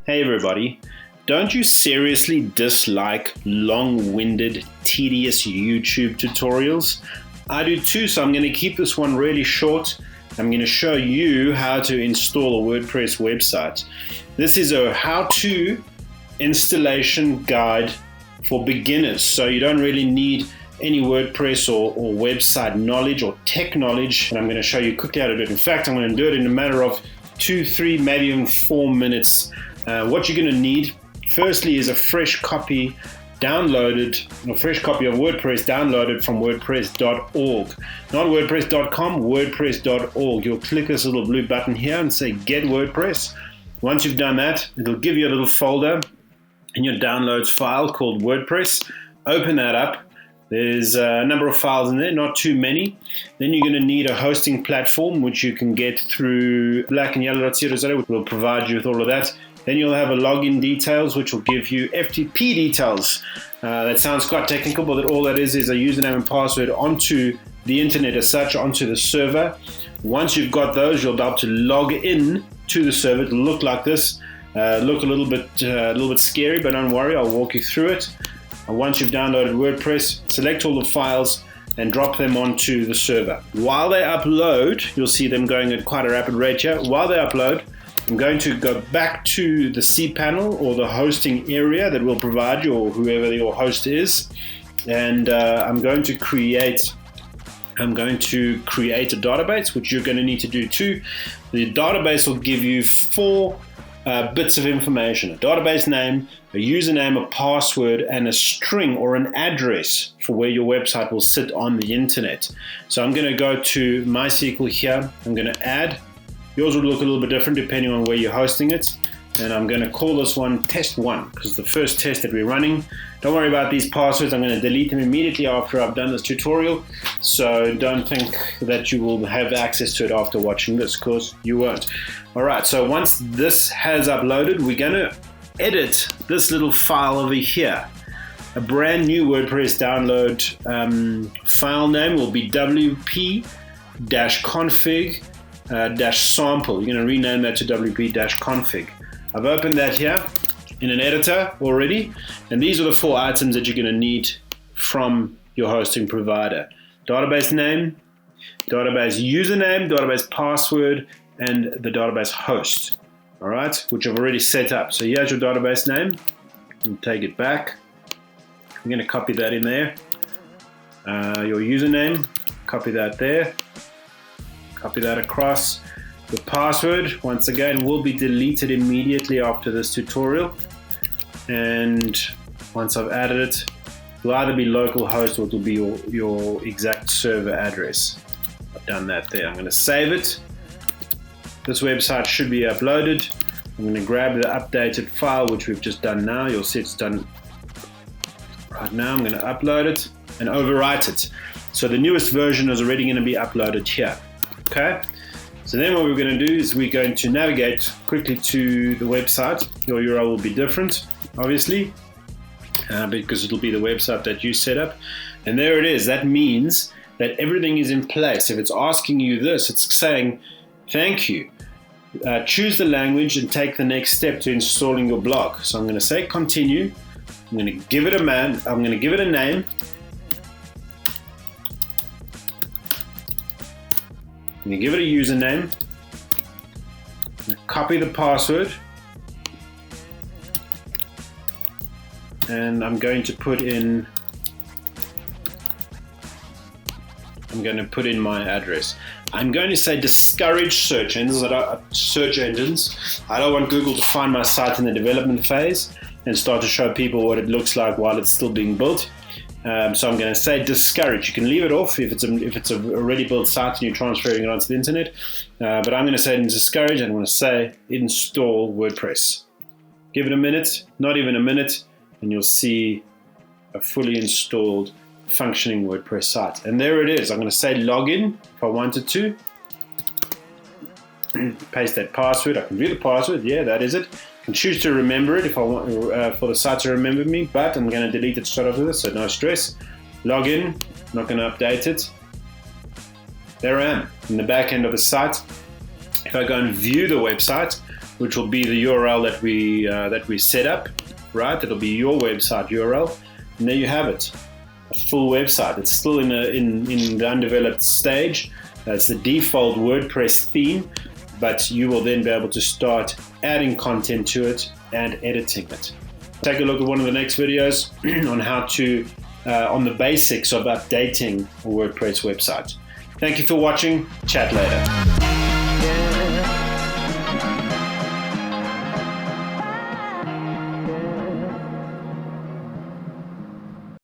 Hey everybody, don't you seriously dislike long-winded, tedious YouTube tutorials? I do too, so I'm going to keep this one really short. I'm going to show you how to install a WordPress website. This is a how-to installation guide for beginners, so you don't really need any WordPress or website knowledge or tech knowledge, and I'm going to show you quickly how to do it. In fact, I'm going to do it in a matter of 2, 3, maybe even 4 minutes. What you're going to need firstly is a fresh copy downloaded, a fresh copy of WordPress downloaded from wordpress.org, not wordpress.com, wordpress.org. You'll click this little blue button here and say get WordPress. Once you've done that, it'll give you a little folder in your downloads file called WordPress. Open that up. There's a number of files in there, not too many. Then you're going to need a hosting platform, which you can get through blackandYellow.co.za, which will provide you with all of that. Then you'll have a login details, which will give you FTP details. That sounds quite technical, but all that is a username and password onto the internet as such, onto the server. Once you've got those, you'll be able to log in to the server. It'll look like this. Look a little bit scary, but don't worry, I'll walk you through it. Once you've downloaded WordPress, select all the files and drop them onto the server. While they upload, you'll see them going at quite a rapid rate here. While they upload, I'm going to go back to the cPanel or the hosting area that will provide you, or whoever your host is, and I'm going to create a database, which you're going to need to do too. The database will give you 4 bits of information: a database name, a username, a password, and a string or an address for where your website will sit on the internet. So I'm going to go to MySQL here. I'm going to add. Yours would look a little bit different depending on where you're hosting it. And I'm going to call this one test 1 because it's the first test that we're running. Don't worry about these passwords. I'm going to delete them immediately after I've done this tutorial. So don't think that you will have access to it after watching this, because you won't. All right, so once this has uploaded, we're going to edit this little file over here. A brand new WordPress download file name will be wp-config-sample. You're going to rename that to wp-config. I've opened that here in an editor already, and these are the 4 items that you're going to need from your hosting provider: database name, database username, database password, and the database host. All right, which I've already set up. So here's your database name, and take it back. I'm going to copy that in there. Your username, copy that there. Copy that across. The password, once again, will be deleted immediately after this tutorial. And once I've added it, it will either be localhost or it will be your exact server address. I've done that there. I'm going to save it. This website should be uploaded. I'm going to grab the updated file, which we've just done now. You'll see it's done right now. I'm going to upload it and overwrite it. So the newest version is already going to be uploaded here. Okay. So then what we're going to do is we're going to navigate quickly to the website. Your URL will be different, obviously, because it'll be the website that you set up. And there it is. That means that everything is in place. If it's asking you this, it's saying, thank you. Choose the language and take the next step to installing your blog. So I'm going to say continue. I'm going to give it a name. I'm going to give it a name. I'm going to give it a username. I'm going to copy the password. And I'm going to put in my address. I'm going to say discourage search engines. I don't want Google to find my site in the development phase and start to show people what it looks like while it's still being built. So I'm going to say discourage. You can leave it off if it's a already built site and you're transferring it onto the internet. But I'm going to say discourage, and I'm going to say install WordPress. Give it a minute, not even a minute, and you'll see a fully installed functioning WordPress site. And there it is. I'm going to say login if I wanted to. Paste that password. I can view the password. Yeah, that is it. I can choose to remember it if I want for the site to remember me, but I'm going to delete it straight after this, so no stress. Login. Not going to update it. There I am in the back end of the site. If If I go and view the website, which will be the URL that we set up, right? It'll be your website URL, and there you have it, a full website. It's still in the undeveloped stage. It's the default WordPress theme, but you will then be able to start adding content to it and editing it. Take a look at one of the next videos on how to on the basics of updating a WordPress website. Thank you for watching. Chat later.